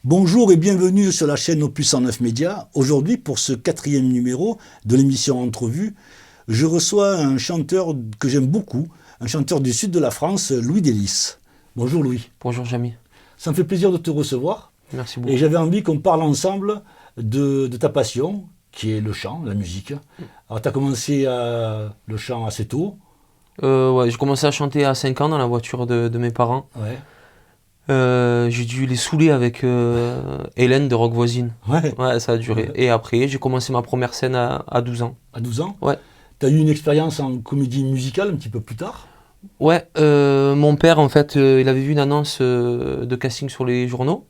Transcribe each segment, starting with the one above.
Bonjour et bienvenue sur la chaîne Opus 109 Média. Aujourd'hui, pour ce 4e numéro de l'émission Entrevue, je reçois un chanteur que j'aime beaucoup, un chanteur du sud de la France, Louis Delis. Bonjour Louis. Bonjour Jamy. Ça me fait plaisir de te recevoir. Merci beaucoup. Et j'avais envie qu'on parle ensemble de ta passion, qui est le chant, la musique. Alors tu as commencé le chant assez tôt. Ouais, j'ai commencé à chanter à 5 ans dans la voiture de mes parents. Ouais. J'ai dû les saouler avec Hélène de Rock Voisine. Ouais, ça a duré. Ouais. Et après, j'ai commencé ma première scène à 12 ans. À 12 ans. Ouais. Tu as eu une expérience en comédie musicale un petit peu plus tard. Ouais, mon père, en fait, il avait vu une annonce de casting sur les journaux.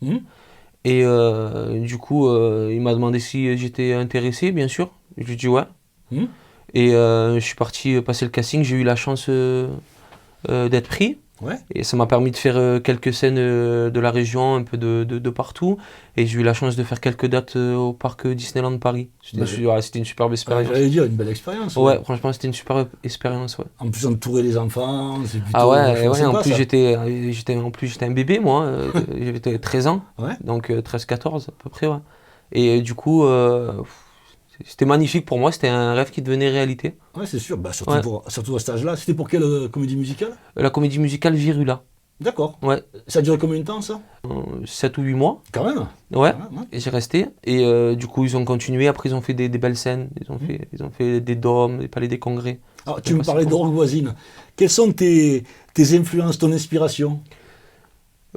Et du coup, il m'a demandé si j'étais intéressé, bien sûr. Je lui ai dit ouais. Et je suis parti passer le casting. J'ai eu la chance d'être pris. Ouais. Et ça m'a permis de faire quelques scènes de la région, un peu de partout. Et j'ai eu la chance de faire quelques dates au parc Disneyland Paris. C'était une superbe expérience. J'allais dire, une belle expérience. Ouais, franchement, c'était une superbe expérience. Ouais. En plus, entourer les enfants, c'est plutôt. Ah ouais, sympa, en plus, ça. j'étais un bébé, moi. J'avais 13 ans. Ouais. Donc 13-14 à peu près, ouais. Et du coup, c'était magnifique pour moi. C'était un rêve qui devenait réalité. Ouais, c'est sûr. Bah, surtout, Ouais. surtout à cet âge-là. C'était pour quelle comédie musicale? La comédie musicale Virula. D'accord. Ouais. Ça a duré combien de temps, ça? 7 ou 8 mois. Quand même. Ouais. Quand même, ouais. Et j'ai resté. Et du coup, ils ont continué. Après, ils ont fait des belles scènes. Ils ont fait des dômes, des palais des congrès. Alors, tu me parlais de Rock Voisine. Quelles sont tes influences, ton inspiration?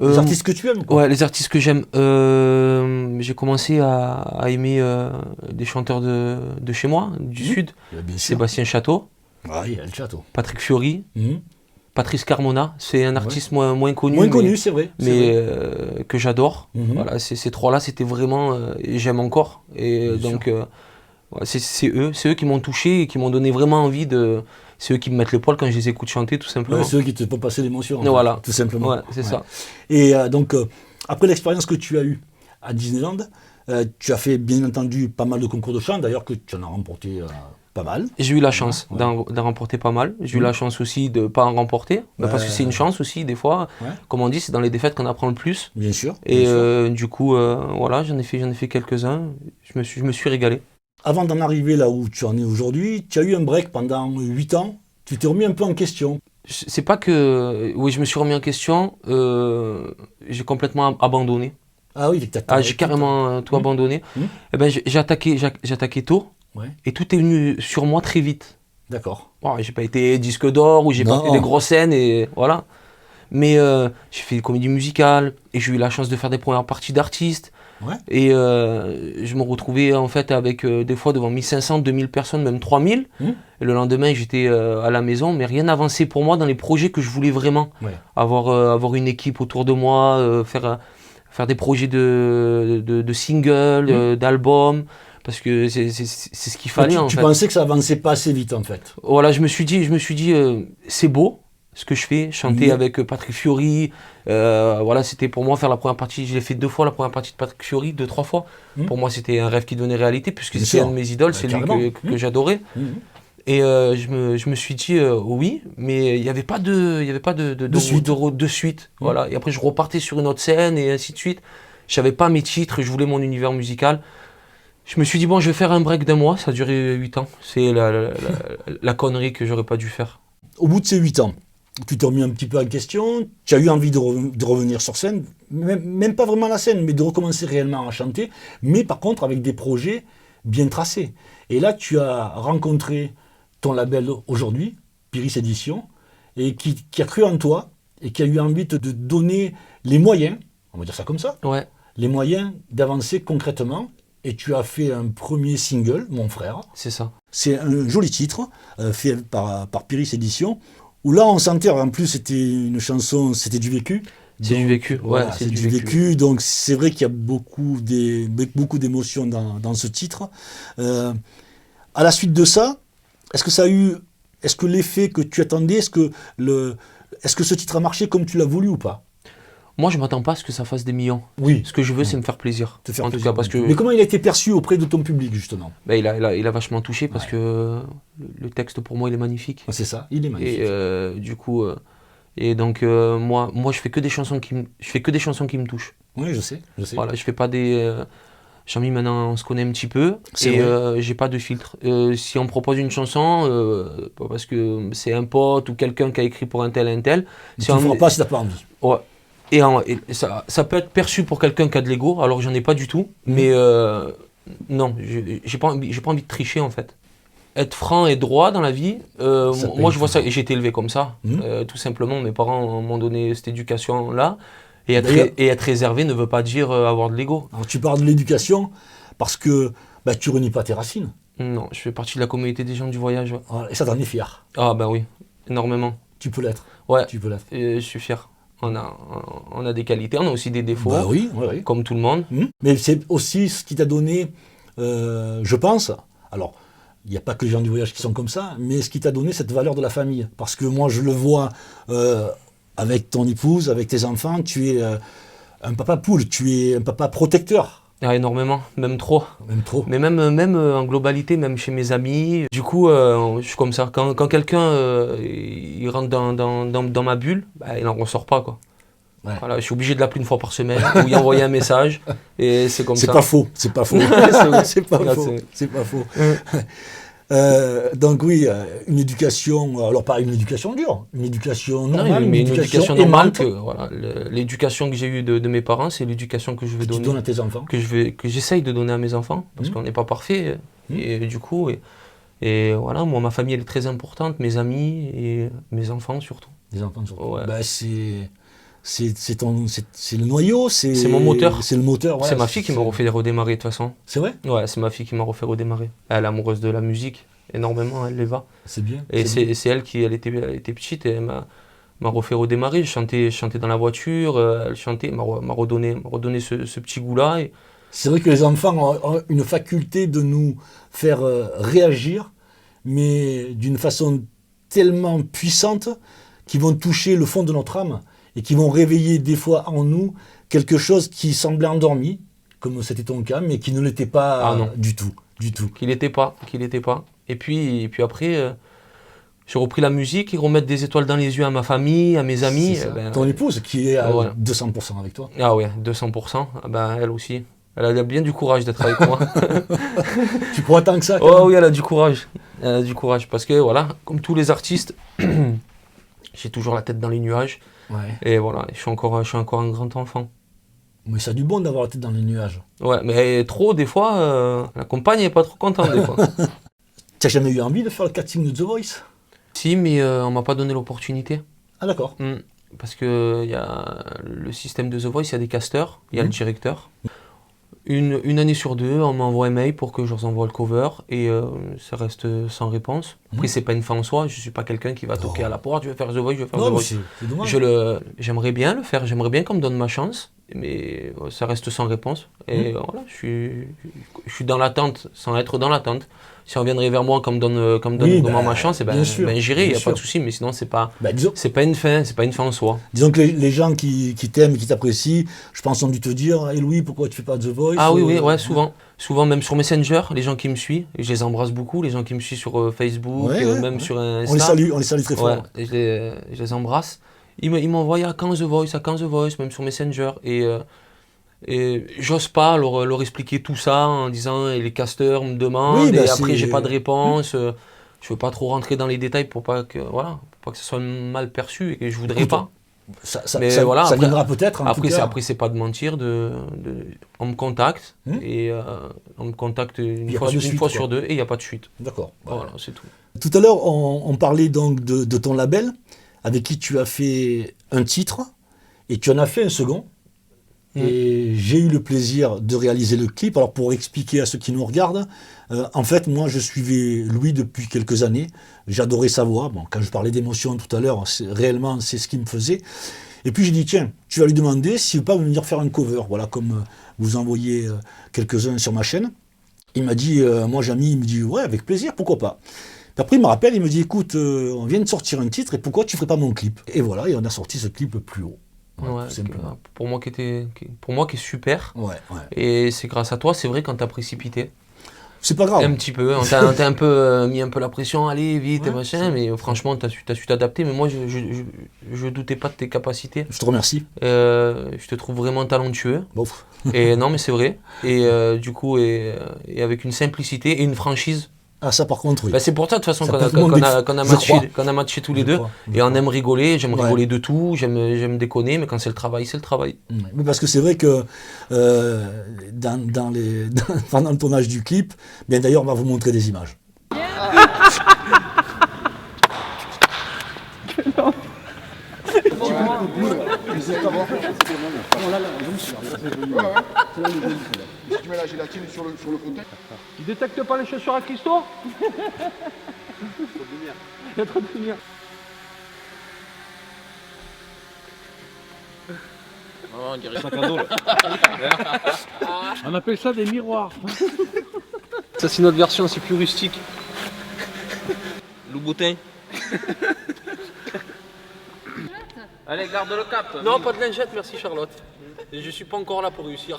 Les artistes que tu aimes, quoi. Ouais, les artistes que j'aime. J'ai commencé à aimer des chanteurs de chez moi, du Sud. Bien sûr. Sébastien Château, Ah, il y a le château. Patrick Fiori, Patrice Carmona. C'est un artiste moins connu. Moins connu, c'est vrai. Mais que j'adore. Voilà, ces trois-là, c'était vraiment. Et j'aime encore. Et Bien donc, ouais, c'est eux qui m'ont touché et qui m'ont donné vraiment envie de. C'est eux qui me mettent le poil quand je les écoute chanter, tout simplement. Ouais, c'est eux qui te font passer l'émotion. Voilà. Tout simplement. Ouais, c'est ça. Et donc, après l'expérience que tu as eue à Disneyland, tu as fait bien entendu pas mal de concours de chant, d'ailleurs que tu en as remporté pas mal. J'ai eu la chance d'en remporter pas mal. J'ai eu la chance aussi de ne pas en remporter. Parce que c'est une chance aussi, des fois. Ouais. Comme on dit, c'est dans les défaites qu'on apprend le plus. Bien sûr. Et bien sûr. du coup, voilà, j'en ai fait quelques-uns. Je me suis régalé. Avant d'en arriver là où tu en es aujourd'hui, tu as eu un break pendant 8 ans. Tu t'es remis un peu en question. C'est pas que... Oui, je me suis remis en question. J'ai complètement abandonné. Ah oui, J'ai carrément tout abandonné. Eh ben, j'ai attaqué tôt. Ouais. Et tout est venu sur moi très vite. D'accord. Bon, j'ai pas été disque d'or ou j'ai pas fait des grosses scènes et voilà. Mais j'ai fait des comédies musicales et j'ai eu la chance de faire des premières parties d'artistes. Ouais. Et je me retrouvais en fait avec des fois devant 1500, 2000 personnes, même 3000. Et le lendemain, j'étais à la maison, mais rien n'avançait pour moi dans les projets que je voulais vraiment. Ouais. Avoir une équipe autour de moi, faire des projets de singles, d'albums. Parce que c'est ce qu'il fallait en fait. Tu pensais que ça avançait pas assez vite en fait. Voilà, je me suis dit c'est beau ce que je fais, chanter avec Patrick Fiori. Voilà, c'était pour moi faire la première partie. Je l'ai fait 2 fois la première partie de Patrick Fiori, 2-3 fois. Pour moi, c'était un rêve qui devenait réalité puisque c'est un de mes idoles, c'est lui que j'adorais. Et je me suis dit oui, mais il n'y avait pas de suite. Voilà. Et après, je repartais sur une autre scène et ainsi de suite. Je savais pas mes titres, je voulais mon univers musical. Je me suis dit, bon, je vais faire un break d'1 mois, ça a duré 8 ans. C'est la connerie que j'aurais pas dû faire. Au bout de ces 8 ans, tu t'es remis un petit peu en question, tu as eu envie de revenir sur scène, même pas vraiment la scène, mais de recommencer réellement à chanter, mais par contre avec des projets bien tracés. Et là, tu as rencontré ton label aujourd'hui, Piris Édition, et qui a cru en toi, et qui a eu envie de donner les moyens, on va dire ça comme ça, les moyens d'avancer concrètement. Et tu as fait un premier single, Mon Frère. C'est ça. C'est un joli titre, fait par Piris Édition, où là on sentait, en plus c'était une chanson, c'était du vécu. C'est du vécu, voilà, c'est du vécu. Donc c'est vrai qu'il y a beaucoup d'émotions dans ce titre. À la suite de ça, est-ce que l'effet que tu attendais, est-ce que ce titre a marché comme tu l'as voulu ou pas? Moi, je ne m'attends pas à ce que ça fasse des millions. Oui. Ce que je veux, c'est me faire plaisir. Tout cas, parce que... Mais comment il a été perçu auprès de ton public, justement? Il a vachement touché parce que le texte, pour moi, il est magnifique. C'est ça, il est magnifique. Et du coup, moi, je fais que des chansons qui me touchent. Oui, je sais. Voilà, je fais pas des... Jean-Mi, maintenant, on se connaît un petit peu, C'est et vrai. j'ai pas de filtre. Si on me propose une chanson, pas parce que c'est un pote ou quelqu'un qui a écrit pour un tel, Mais si tu le on feras me- pas si t'as pas envie. ouais. Et ça peut être perçu pour quelqu'un qui a de l'ego, alors que j'en ai pas du tout, Mhm. mais non, j'ai pas envie de tricher en fait. Être franc et droit dans la vie, Ça moi paye je vois ça, toujours. et j'ai été élevé comme ça, Mhm. tout simplement. Mes parents m'ont donné cette éducation-là, D'ailleurs, et être réservé ne veut pas dire avoir de l'ego. alors tu parles de l'éducation parce que bah, tu renies pas tes racines. Non, je fais partie de la communauté des gens du voyage. Ouais. Voilà, et ça t'en est fier. Ah bah oui, énormément. Tu peux l'être. Ouais, Tu peux l'être. je suis fier. On a des qualités, on a aussi des Bah défauts, oui, oui, oui. comme tout le monde. Mais c'est aussi ce qui t'a donné, je pense, alors il n'y a pas que les gens du voyage qui sont comme ça, mais ce qui t'a donné cette valeur de la famille. Parce que moi je le vois avec ton épouse, avec tes enfants, tu es un papa poule, tu es un papa protecteur, Ah, énormément, même trop. même trop. Mais même en globalité, même chez mes amis. Du coup, je suis comme ça. Quand quelqu'un il rentre dans ma bulle, bah, il n'en ressort pas, quoi. Ouais. Voilà, je suis obligé de l'appeler une fois par semaine ou y envoyer un message. Et c'est comme C'est ça. pas faux, c'est pas faux. C'est- C'est pas là, faux, c'est- c'est pas faux. Ouais. Donc oui, une éducation, alors pas une éducation dure, une éducation Non, normale, mais une une éducation éducation normale, aimante voilà, l'éducation que j'ai eue de mes parents, c'est l'éducation que je vais que tu donner, donnes à tes enfants. que j'essaye de donner à mes enfants, parce Mhm. qu'on n'est pas parfait. Mhm. Et du coup, et voilà, moi, ma famille, elle est très importante, mes amis et mes enfants surtout. Des enfants surtout. Ouais. Bah, c'est le noyau, C'est mon moteur. c'est le moteur. C'est Voilà, ma fille qui m'a refait redémarrer de toute façon. C'est vrai, Ouais, c'est ma fille qui m'a refait redémarrer. Elle est amoureuse de la musique, énormément, elle va. c'est bien. Et c'est bien. c'est elle qui, elle était petite et elle m'a refait redémarrer. Je chantais dans la voiture, elle chantait, m'a redonné ce petit goût-là. Et C'est vrai que les enfants ont une faculté de nous faire réagir, mais d'une façon tellement puissante qu'ils vont toucher le fond de notre âme et qui vont réveiller des fois en nous quelque chose qui semblait endormi, comme c'était ton cas, mais qui ne l'était pas Ah non. du tout, du tout. qu'il était pas. Et puis après, j'ai repris la musique et remettre des étoiles dans les yeux à ma famille, à mes amis. C'est ça. Ben, Ton épouse qui est à ouais. 200% avec toi. Ah ouais, 200%. Ah ben, elle aussi. Elle a bien du courage d'être avec moi. Tu crois tant que ça quand Oh même oui, elle a du courage. Elle a du courage parce que voilà, comme tous les artistes, j'ai toujours la tête dans les nuages. Ouais. Et voilà, je suis encore un grand enfant. Mais ça a du bon d'avoir la tête dans les nuages. Ouais, mais trop, des fois, la compagne n'est pas trop contente, des fois. Tu n'as jamais eu envie de faire le casting de The Voice? Si, mais on m'a pas donné l'opportunité. Ah d'accord. Parce que y a le système de The Voice, il y a des casteurs, il y a le directeur. Une année sur deux, on m'envoie un mail pour que je leur envoie le cover et ça reste sans réponse. Après, c'est pas une fin en soi, je suis pas quelqu'un qui va toquer à la porte, je vais faire The Voice, je vais faire The Non, mais Voice. c'est dommage. J'aimerais bien le faire, j'aimerais bien qu'on me donne ma chance, mais ça reste sans réponse. Et voilà, je suis dans l'attente, sans être dans l'attente. Si on viendrait vers moi, qu'on me donne Oui, vraiment bah, ma chance, et bien sûr, j'irai, il n'y bien a pas de sûr. souci, mais sinon, c'est pas Disons, une fin en soi. disons que les gens qui t'aiment et qui t'apprécient, je pense, ont dû te dire, hey Louis, pourquoi tu fais pas The Voice? Ah oui, ouais, souvent. Souvent, même sur Messenger, les gens qui me suivent, et je les embrasse beaucoup, les gens qui me suivent sur Facebook, Ouais, ouais, même ouais. sur Insta. On les salue très Ouais, fort. et je les embrasse. Ils m'envoient à quand The Voice, même sur Messenger. Et j'ose pas leur expliquer tout ça en disant et les casteurs me demandent Oui, bah, et après c'est- j'ai pas de réponse. Je veux pas trop rentrer dans les détails pour pas que ça soit mal perçu et que je voudrais Écoute, pas. Mais ça voilà, ça après- viendra peut-être, en tout cas. Après c'est pas de mentir, on me contacte et on me contacte y a pas de suite, fois quoi. sur deux et il n'y a pas de suite. D'accord. Voilà, c'est tout. Tout à l'heure, on parlait donc de ton label, avec qui tu as fait un titre, et tu en as fait un second. Et j'ai eu le plaisir de réaliser le clip. Alors pour expliquer à ceux qui nous regardent, en fait moi je suivais Louis depuis quelques années, j'adorais sa voix, bon, quand je parlais d'émotion tout à l'heure, réellement c'est ce qui me faisait. Et puis j'ai dit tiens, tu vas lui demander s'il veut pas venir faire un cover, voilà comme vous en voyez quelques-uns sur ma chaîne. Il m'a dit, moi Jamy, il me dit ouais avec plaisir, pourquoi pas. Puis après il me rappelle, il me dit écoute, on vient de sortir un titre et pourquoi tu ferais pas mon clip? Et voilà, et on a sorti ce clip plus haut. Ouais, tout simplement. pour moi qui est super. Ouais. Et c'est grâce à toi, c'est vrai, quand t'as précipité. C'est pas grave. Un petit peu, on t'a un peu mis un peu la pression, allez vite et Ouais, machin, mais franchement t'as su t'adapter, mais moi je doutais pas de tes capacités. Je te remercie. Je te trouve vraiment talentueux, Bon. et non mais c'est vrai, et du coup, et avec une simplicité et une franchise. Ah, ça par contre, oui. Bah, c'est pour ça de toute façon Ça qu'on peut a, tout le monde je crois. qu'on a matché tous les Je deux, crois, je et on crois. aime rigoler, j'aime Ouais. rigoler de tout, j'aime déconner, mais quand c'est le travail, c'est le travail. Mais parce que c'est vrai que pendant le tournage du clip, bien d'ailleurs, on va vous montrer des images. Tu mets la gélatine sur le côté. Il détecte pas les chaussures à Christo? Il y a trop de lumière. On appelle ça des miroirs. Ça c'est notre version, c'est plus rustique. Louboutin. Allez, garde le cap. Non, pas de lingette, merci Charlotte. Je suis pas encore là pour réussir.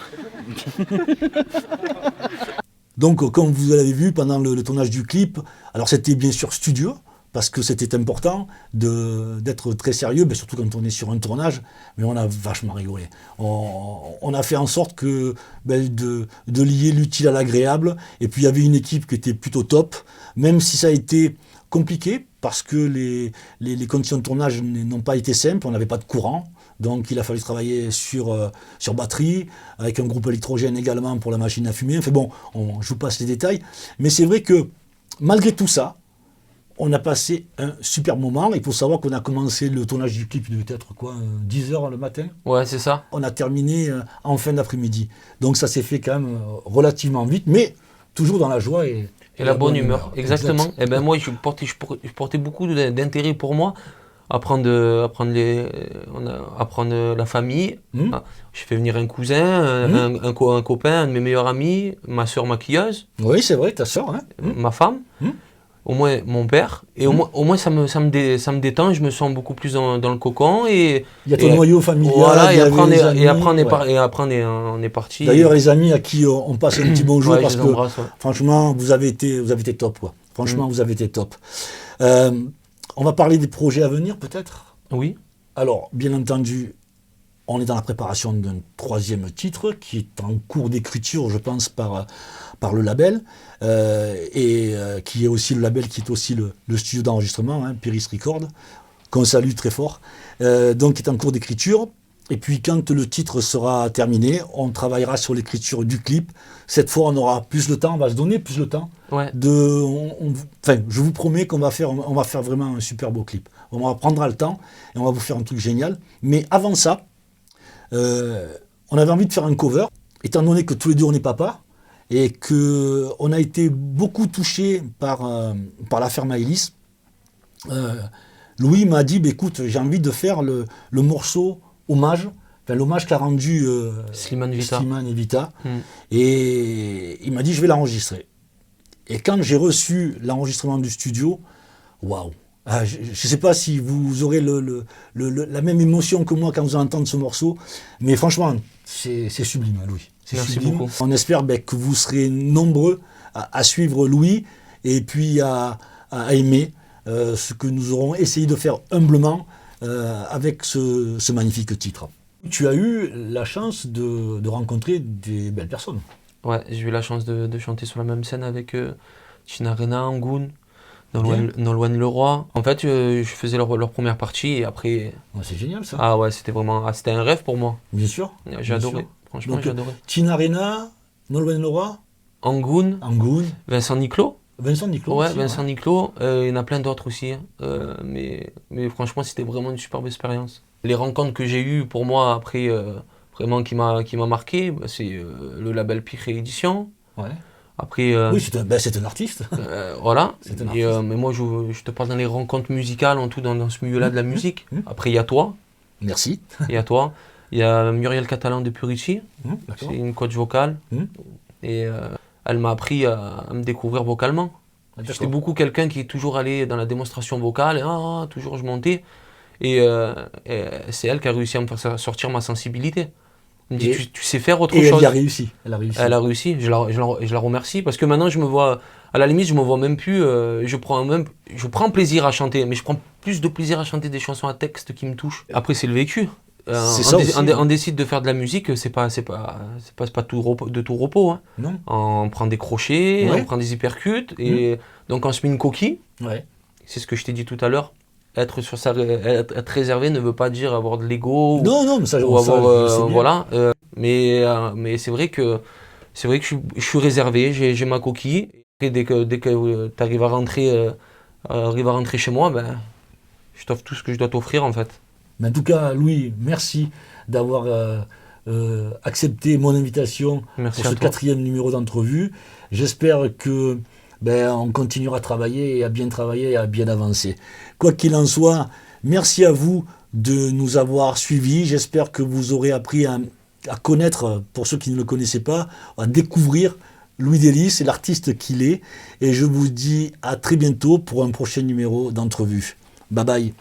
Donc, comme vous l'avez vu pendant le tournage du clip, alors c'était bien sûr studio, parce que c'était important d'être très sérieux, mais surtout quand on est sur un tournage, mais on a vachement rigolé. On a fait en sorte de lier l'utile à l'agréable, et puis il y avait une équipe qui était plutôt top, même si ça a été compliqué, parce que les conditions de tournage n'ont pas été simples, on n'avait pas de courant, donc il a fallu travailler sur batterie, avec un groupe électrogène également pour la machine à fumer. Enfin bon, je vous passe les détails, mais c'est vrai que malgré tout ça, on a passé un super moment. Il faut savoir qu'on a commencé le tournage du clip, il devait être quoi, 10h le matin. Ouais, c'est ça. On a terminé en fin d'après-midi. Donc ça s'est fait quand même relativement vite, mais toujours dans la joie et la bonne humeur. Exactement. Exact. Et ben moi, je portais beaucoup d'intérêt pour moi. Apprendre la famille. Ah, je fais venir un cousin, un copain, un de mes meilleurs amis, ma soeur maquilleuse, Oui, c'est vrai, ta soeur, hein. ma femme, au moins mon père. Et au moins ça me détend, je me sens beaucoup plus dans le cocon. Et, Il y a ton noyau familial. Voilà, il y avait les amis, et après ouais. on est parti. D'ailleurs, les amis à qui on passe un petit bonjour, Ouais, parce je que les embrasse, ouais. franchement, vous avez été top, quoi. Franchement, vous avez été top. On va parler des projets à venir, peut-être. Oui. Alors, bien entendu, on est dans la préparation d'un 3e titre qui est en cours d'écriture, je pense, par le label, qui est aussi le label qui est aussi le studio d'enregistrement, hein, Pyrrhus Records, qu'on salue très fort, donc qui est en cours d'écriture. Et puis quand le titre sera terminé, on travaillera sur l'écriture du clip. Cette fois, on aura plus de temps, on va se donner plus de temps. Ouais. Je vous promets qu'on va faire vraiment un super beau clip. On prendra le temps et on va vous faire un truc génial. Mais avant ça, on avait envie de faire un cover, étant donné que tous les deux on est papa et qu'on a été beaucoup touchés par l'affaire Maëlys. Louis m'a dit, écoute, j'ai envie de faire le morceau hommage, l'hommage qu'a rendu Slimane Vita. Slimane et Vita. Et il m'a dit, je vais l'enregistrer. Et quand j'ai reçu l'enregistrement du studio, waouh! Je ne sais pas si vous aurez la même émotion que moi quand vous entendez ce morceau, mais franchement, c'est sublime, Louis. C'est Merci sublime. beaucoup. On espère que vous serez nombreux à suivre Louis et puis à aimer ce que nous aurons essayé de faire humblement avec ce magnifique titre. Tu as eu la chance de rencontrer des belles personnes. Ouais, j'ai eu la chance de chanter sur la même scène avec Tina Arena, Angoun, Nolwenn Leroy. En fait, je faisais leur première partie et après... Ouais, c'est génial ça. Ah ouais, c'était un rêve pour moi. Bien sûr. J'ai adoré, franchement Donc, j'ai adoré. Tina Arena, Nolwenn Leroy, Angoun, Angoun, Vincent Niclot. Vincent Niclot. Ouais, aussi, Vincent Niclot, il y en a plein d'autres aussi. Mais franchement, c'était vraiment une superbe expérience. Les rencontres que j'ai eues pour moi après, vraiment qui m'a marqué, c'est le label Pire Édition. Ouais. Après, Oui, c'est un artiste. voilà. C'est un Et, artiste. mais moi, je te parle dans les rencontres musicales, en tout dans ce milieu-là de la musique. Après, il y a toi. Merci. Il y a toi. Il y a Muriel Catalan de Purici. D'accord. C'est une coach vocale. Et elle m'a appris à me découvrir vocalement. D'accord. J'étais beaucoup quelqu'un qui est toujours allé dans la démonstration vocale. Et, toujours je montais. Et c'est elle qui a réussi à me faire sortir ma sensibilité. Elle me dit, Et- tu sais faire autre Et chose. elle y a réussi. Elle a réussi. Elle a réussi, je la remercie parce que maintenant je me vois, à la limite je me vois même plus, je prends plaisir à chanter, mais je prends plus de plaisir à chanter des chansons à texte qui me touchent. Après c'est le vécu. C'est ça aussi, On décide de faire de la musique, c'est pas de tout repos, hein. Non? On prend des crochets, Ouais. on prend des hypercutes et donc on se met une coquille. Ouais. C'est ce que je t'ai dit tout à l'heure. Être réservé ne veut pas dire avoir de l'ego Non, non, mais ça, ou ça, avoir je sais bien. voilà. Mais c'est vrai que je suis réservé. J'ai ma coquille. Et dès que tu arrives à rentrer chez moi, ben je t'offre tout ce que je dois t'offrir en fait. Mais en tout cas, Louis, merci d'avoir accepté mon invitation Merci pour à ce toi. 4e numéro d'entrevue. J'espère que on continuera à travailler et à bien travailler et à bien avancer. Quoi qu'il en soit, merci à vous de nous avoir suivis. J'espère que vous aurez appris à connaître, pour ceux qui ne le connaissaient pas, à découvrir Louis Delis et l'artiste qu'il est. Et je vous dis à très bientôt pour un prochain numéro d'entrevue. Bye bye.